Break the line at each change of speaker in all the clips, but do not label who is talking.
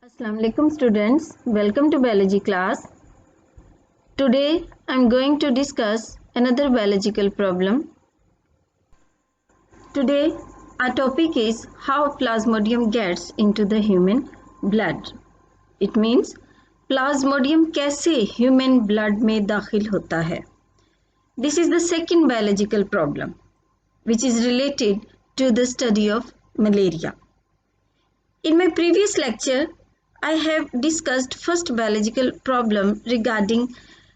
Assalamu alaikum students, welcome to biology class. Today I am going to discuss another biological problem. Today our topic is how plasmodium gets into the human blood. It means plasmodium कैसे human blood में दाखिल होता है. This is the second biological problem which is related to the study of malaria. In my previous lecture I have discussed first biological problem regarding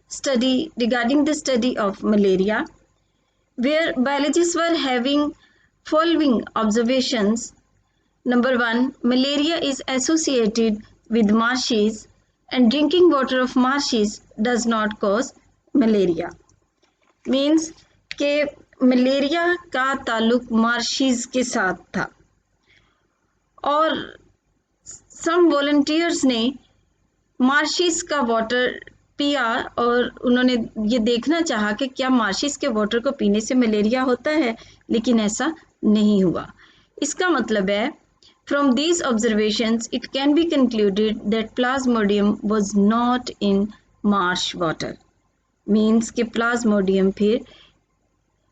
the study of malaria, where biologists were having following observations. Number 1, malaria is associated with marshes and drinking water of marshes does not cause malaria. Means के malaria का ताल्लुक मार्शीज के साथ था और सम volunteers ने मार्शिस का water पिया और उन्होंने ये देखना चाहा कि क्या मार्शिस के वाटर को पीने से मलेरिया होता है, लेकिन ऐसा नहीं हुआ. इसका मतलब है from these observations it can be concluded that Plasmodium was not in Marsh water. Means कि प्लाज्मोडियम फिर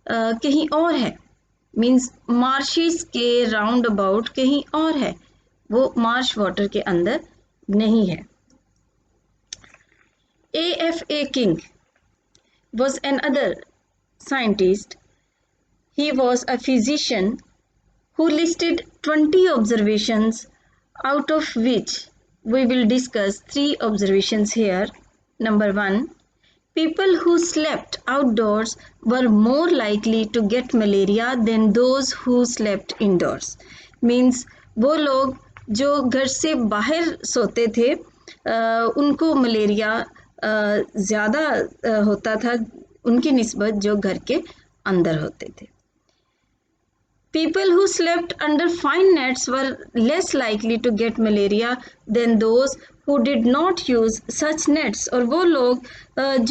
कहीं और है. मीन्स मार्शिस के राउंड अबाउट कहीं और है, वो मार्श वाटर के अंदर नहीं है. A.F.A. King was another scientist. He was a physician who listed 20 observations, out of which we will discuss 3 observations here. Number 1, people who slept outdoors were more likely to get malaria than those who slept indoors. Means वो लोग जो घर से बाहर सोते थे उनको malaria ज़्यादा होता था उनकी निस्बत जो घर के अंदर होते थे. People who slept under fine nets were less likely to get malaria than those who did not use such nets. और वो लोग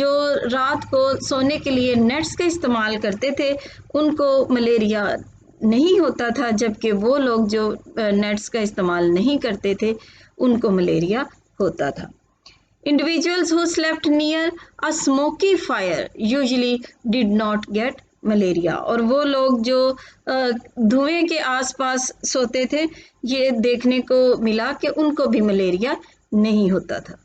जो रात को सोने के लिए नेट्स का इस्तेमाल करते थे उनको मलेरिया नहीं होता था, जबकि वो लोग जो नेट्स का इस्तेमाल नहीं करते थे उनको मलेरिया होता था. Individuals who slept near a smoky fire usually did not get malaria. और वो लोग जो धुएं के आसपास सोते थे ये देखने को मिला कि उनको भी मलेरिया नहीं होता था.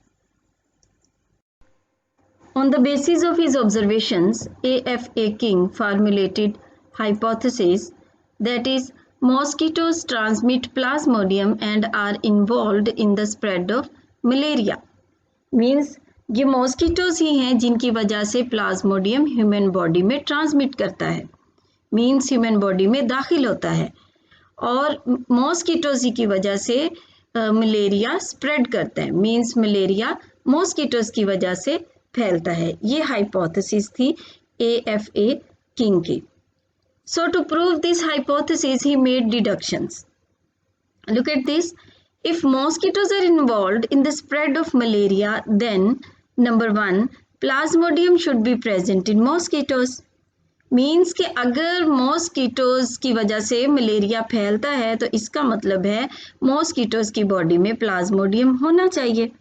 On the basis of his observations, A.F.A. King formulated hypothesis that is mosquitoes transmit plasmodium and are involved in the spread of malaria. Means ये मॉस्किटोज ही हैं जिनकी वजह से प्लाज्मोडियम ह्यूमन बॉडी में ट्रांसमिट करता है. मीन्स ह्यूमन बॉडी में दाखिल होता है और मॉस्किटोज ही की वजह से मलेरिया स्प्रेड करता है. मीन्स मलेरिया मॉस्किटोज की वजह से फैलता है. ये हाइपोथेसिस थी A.F.A. किंग की. So to prove this hypothesis he made deductions. Look at this. If mosquitoes are involved in the spread of malaria, then number 1, plasmodium should be present in mosquitoes. Means कि अगर mosquitoes की वजह से malaria फैलता है तो इसका मतलब है mosquitoes की बॉडी में plasmodium होना चाहिए.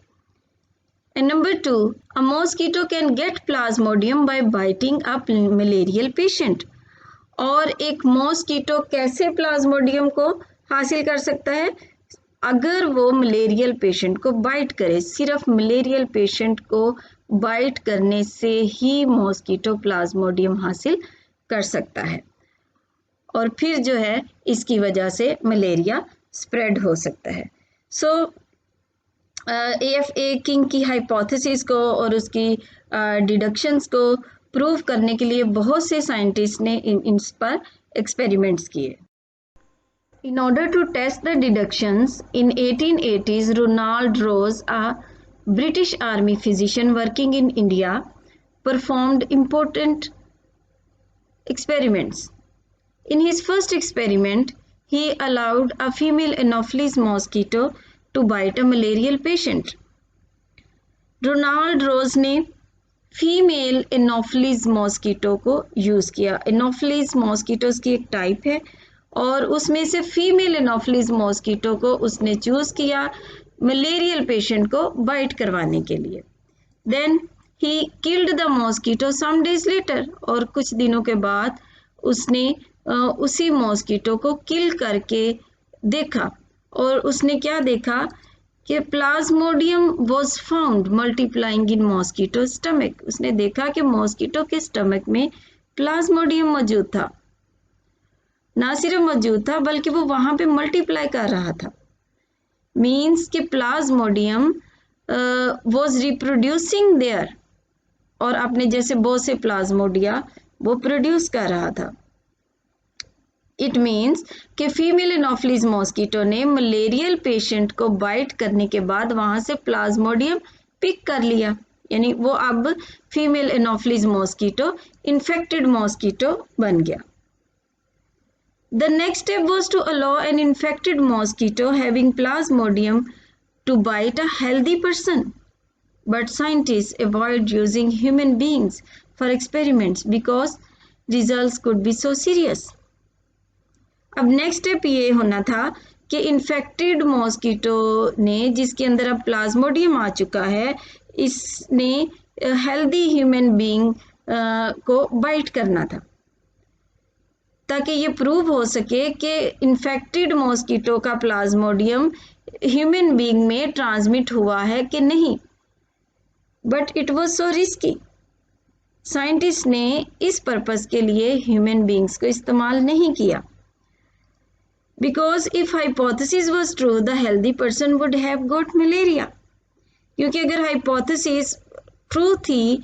And number 2, a mosquito can get plasmodium by biting a malarial patient. और एक मॉस्किटो कैसे प्लाज्मोडियम को हासिल कर सकता है? अगर वो मलेरियल पेशेंट को बाइट करे. सिर्फ मलेरियल पेशेंट को बाइट करने से ही मॉस्किटो प्लाज्मोडियम हासिल कर सकता है और फिर जो है इसकी वजह से मलेरिया स्प्रेड हो सकता है. सो A.F.A. किंग की हाइपोथेसिस को और उसकी डिडक्शंस को प्रूव करने के लिए बहुत से साइंटिस्ट ने इन पर एक्सपेरिमेंट्स किए. In order to test the deductions, in 1880s, Ronald Rose, a British Army physician working in India, performed important experiments. In his first experiment, he allowed a female Anopheles mosquito to bite a malarial patient. Ronald Rose ने female anopheles mosquito को use किया. Anopheles mosquitoes की एक type है और उसमें से female anopheles mosquito को उसने चूज़ किया मलेरियल पेशेंट को बाइट करवाने के लिए। Then he killed the mosquito some days later, और कुछ दिनों के बाद उसने उसी मॉस्किटो को किल करके देखा, और उसने क्या देखा कि Plasmodium was found multiplying in mosquito stomach. उसने देखा कि मॉस्किटो के स्टमक में प्लाज्मोडियम मौजूद था, ना सिर्फ मौजूद था बल्कि वो वहां पे मल्टीप्लाई कर रहा था। मीन्स कि प्लाज्मोडियम वॉज रिप्रोड्यूसिंग देयर, और अपने जैसे बहुत से प्लाज्मोडिया वो प्रोड्यूस कर रहा था। इट मीन्स कि फीमेल एनोफिलीज मॉस्किटो ने मलेरियल पेशेंट को बाइट करने के बाद वहां से प्लाज्मोडियम पिक कर लिया, यानी वो अब female anopheles mosquito infected mosquito बन गया। The next step was to allow an infected mosquito having plasmodium to bite a healthy person. But scientists avoid using human beings for experiments because results could be so serious. अब next step ये होना था कि infected mosquito ने, जिसके अंदर अब Plasmodium आ चुका है, इसने हेल्दी ह्यूमन बीइंग को बाइट करना था, ताकि ये प्रूव हो सके कि इन्फेक्टेड मॉस्किटो का प्लाज्मोडियम ह्यूमन बीइंग में ट्रांसमिट हुआ है कि नहीं। But it was so risky. Scientist ने इस पर्पस के लिए ह्यूमन बीइंग्स को इस्तेमाल नहीं किया। Because if hypothesis was true the healthy person would have got malaria, क्योंकि अगर हाइपोथेसिस ट्रू थी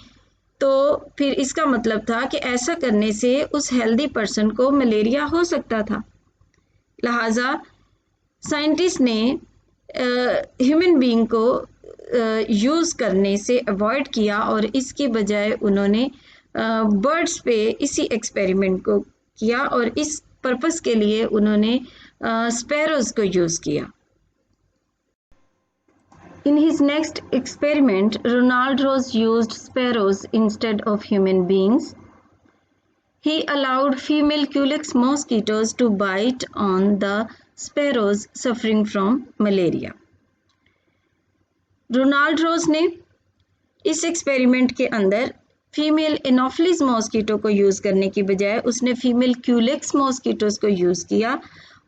तो फिर इसका मतलब था कि ऐसा करने से उस हेल्दी पर्सन को मलेरिया हो सकता था। लिहाजा साइंटिस्ट ने ह्यूमन बीइंग को यूज़ करने से अवॉइड किया, और इसके बजाय उन्होंने बर्ड्स पे इसी एक्सपेरिमेंट को किया, और इस पर्पस के लिए उन्होंने स्पैरोज को यूज़ किया। In his next experiment, Ronald Ross used sparrows instead of human beings. He allowed female Culex mosquitoes to bite on the sparrows suffering from malaria. Ronald Ross ने इस एक्सपेरिमेंट के अंदर female anopheles mosquito को use करने की बजाय उसने female culex mosquitoes को यूज़ किया,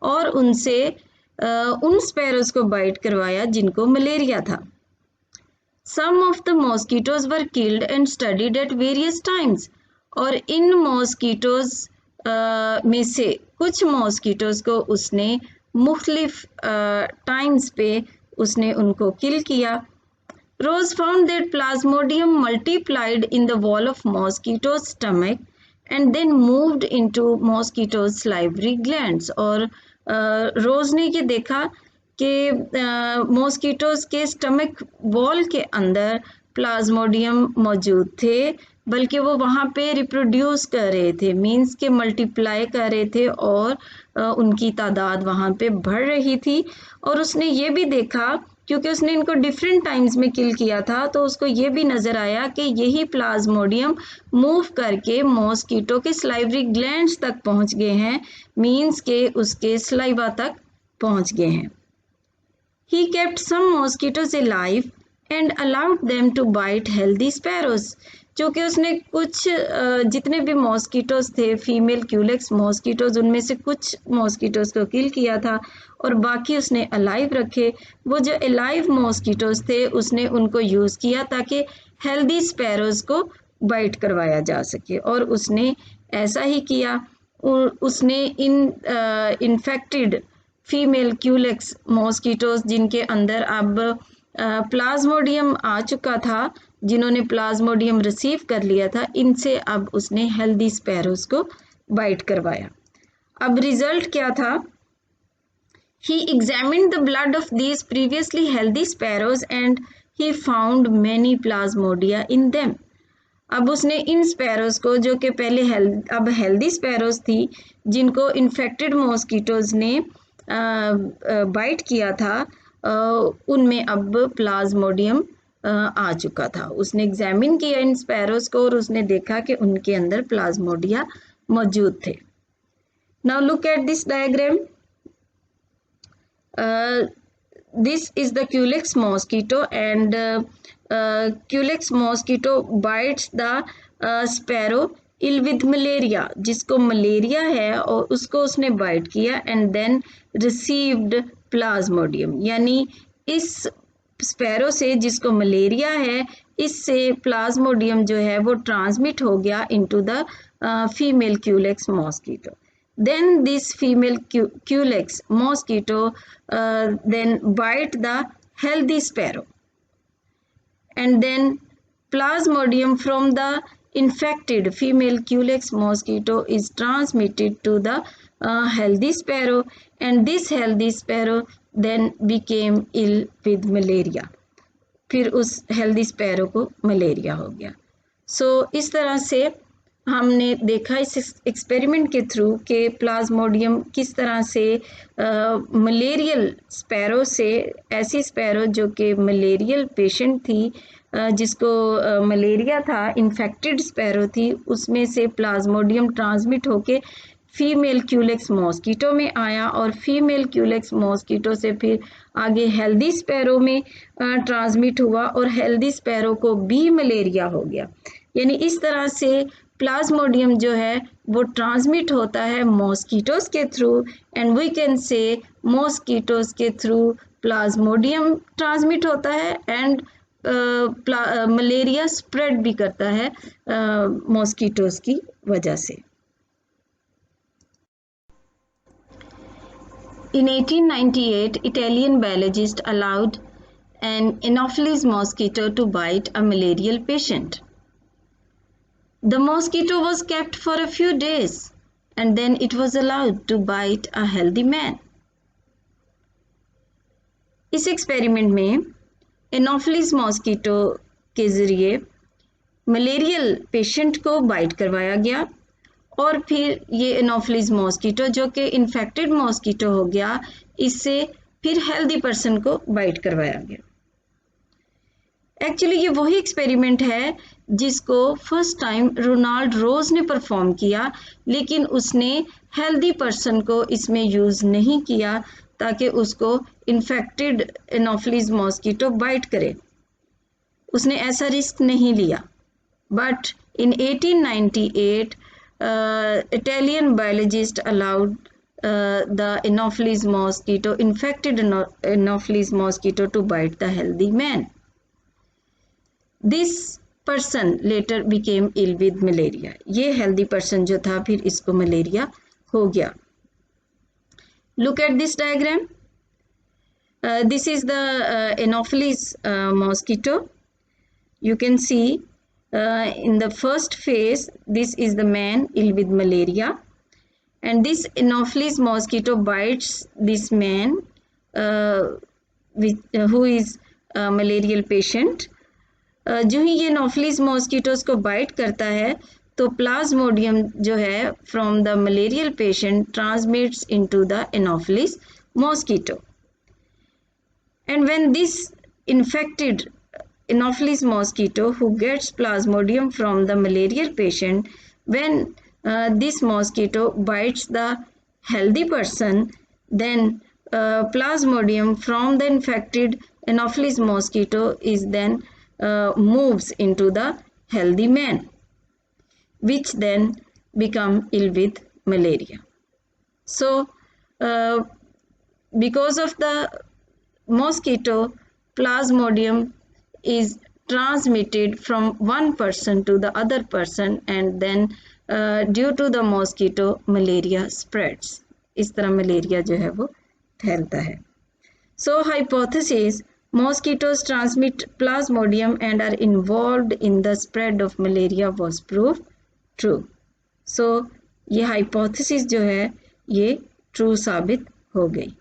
और उनसे उन स्पैरोज को बाइट करवाया जिनको मलेरिया था। Some of the mosquitoes were killed and studied at various times, और इन मॉस्किटोज में से कुछ मॉस्किटोज को उसने मुख्तलिफ टाइम्स पे उसने उनको किल किया। Ross found that plasmodium multiplied in the wall of mosquitoes stomach and then moved into mosquitoes salivary glands, और रोज ने ये देखा कि मॉस्किटोज के स्टमक वॉल के अंदर प्लाज्मोडियम मौजूद थे, बल्कि वो वहाँ पे रिप्रोड्यूस कर रहे थे, मींस के मल्टीप्लाई कर रहे थे, और उनकी तादाद वहाँ पे बढ़ रही थी। और उसने ये भी देखा, क्योंकि उसने इनको डिफरेंट टाइम्स में किल किया था, तो उसको ये भी नज़र आया कि यही प्लाज्मोडियम मूव करके मॉस्किटो के सलाइवरी ग्लैंड्स तक पहुँच गए हैं, मींस के उसके सलाइवा तक पहुँच गए हैं। He kept some mosquitoes alive and allowed them to bite healthy sparrows. क्योंकि उसने कुछ जितने भी मॉस्किटोज थे, फीमेल क्यूलेक्स मॉस्किटोज, उनमें से कुछ मॉस्किटोज को किल किया था और बाकी उसने अलाइव रखे। वो जो अलाइव मॉस्किटोज थे उसने उनको यूज़ किया ताकि हेल्दी स्पैरोज को बाइट करवाया जा सके, और उसने ऐसा ही किया। उसने इन्फेक्टेड फीमेल क्यूलेक्स मॉस्किटोज जिनके अंदर अब प्लाज्मोडियम आ चुका था, जिन्होंने प्लाज्मोडियम रिसीव कर लिया था, इनसे अब उसने हेल्दी स्पैरोज को बाइट करवाया। अब रिजल्ट क्या था? He examined the blood of these previously healthy sparrows and he found many plasmodia in them. अब उसने इन स्पैरोज को, जो कि पहले अब हेल्दी स्पैरोज थी, जिनको इन्फेक्टेड मॉस्किटोज ने बाइट किया था, उनमें अब प्लाज्मोडियम आ चुका था। उसने एग्जामिन किया इन स्पैरोज को और उसने देखा कि उनके अंदर प्लाज्मोडिया मौजूद थे। Now look at this diagram. this is the Culex mosquito, and Culex mosquito bites the sparrow ill with malaria, जिसको मलेरिया है और उसको उसने बाइट किया, and then received plasmodium, यानी इस स्पैरो से जिसको मलेरिया है, इससे प्लाज्मोडियम जो है वो ट्रांसमिट हो गया into the female Culex mosquito. Then this female Culex mosquito then bite the healthy sparrow, and then plasmodium from the infected female Culex mosquito is transmitted to the healthy sparrow, and this healthy sparrow then became ill with malaria. फिर उस healthy sparrow को malaria हो गया. सो इस तरह से हमने देखा इस एक्सपेरिमेंट के थ्रू कि प्लाज्मोडियम किस तरह से मलेरियल स्पैरो से, ऐसी स्पैरो जो कि मलेरियल पेशेंट थी, जिसको मलेरिया था, इन्फेक्टेड स्पैरो थी, उसमें से प्लाज्मोडियम ट्रांसमिट होके फीमेल क्यूलेक्स मॉस्किटो में आया, और फीमेल क्यूलेक्स मॉस्किटो से फिर आगे हेल्दी स्पैरो में ट्रांसमिट हुआ, और हेल्दी स्पैरो को भी मलेरिया हो गया. यानी इस तरह से प्लाज्मोडियम जो है वो ट्रांसमिट होता है मॉस्किटोज के through, and we can say mosquitoes के थ्रू प्लाज्मोडियम ट्रांसमिट होता है, एंड मलेरिया स्प्रेड भी करता है मॉस्किटोज की वजह से. In 1898, Italian biologist allowed an Anopheles mosquito to bite a malarial patient. The mosquito was kept for a few days, and then it was allowed to bite a healthy man. इस experiment में Anopheles mosquito के ज़रिए malarial patient को bite करवाया गया, और फिर ये एनोफिलिस मॉस्किटो जो कि इन्फेक्टेड मॉस्किटो हो गया, इससे फिर हेल्दी पर्सन को बाइट करवाया गया. एक्चुअली ये वही एक्सपेरिमेंट है जिसको फर्स्ट टाइम रोनाल्ड रोज ने परफॉर्म किया, लेकिन उसने हेल्दी पर्सन को इसमें यूज़ नहीं किया ताकि उसको इन्फेक्टेड एनोफिलिस मॉस्किटो बाइट करे. उसने ऐसा रिस्क नहीं लिया. But in 1898 Italian biologist allowed the Anopheles mosquito, infected Anopheles mosquito, to bite the healthy man. This person later became ill with malaria. ये healthy person जो था फिर इसको मलेरिया हो गया. Look at this diagram. This is the Anopheles mosquito. You can see in the first phase, this is the man ill with malaria, and this Anopheles mosquito bites this man who is a malarial patient. जो ही ये Anopheles mosquitoes को bite करता है तो Plasmodium जो है from the malarial patient transmits into the Anopheles mosquito, and when this infected Anopheles mosquito who gets plasmodium from the malarial patient, when this mosquito bites the healthy person, then plasmodium from the infected Anopheles mosquito is then moves into the healthy man, which then become ill with malaria. So because of the mosquito, plasmodium is transmitted from one person to the other person, and then due to the mosquito malaria spreads. इस तरह malaria जो है वो फैलता है. So hypothesis, mosquitoes transmit plasmodium and are involved in the spread of malaria was proved true. So ये hypothesis जो है ये true साबित हो गई.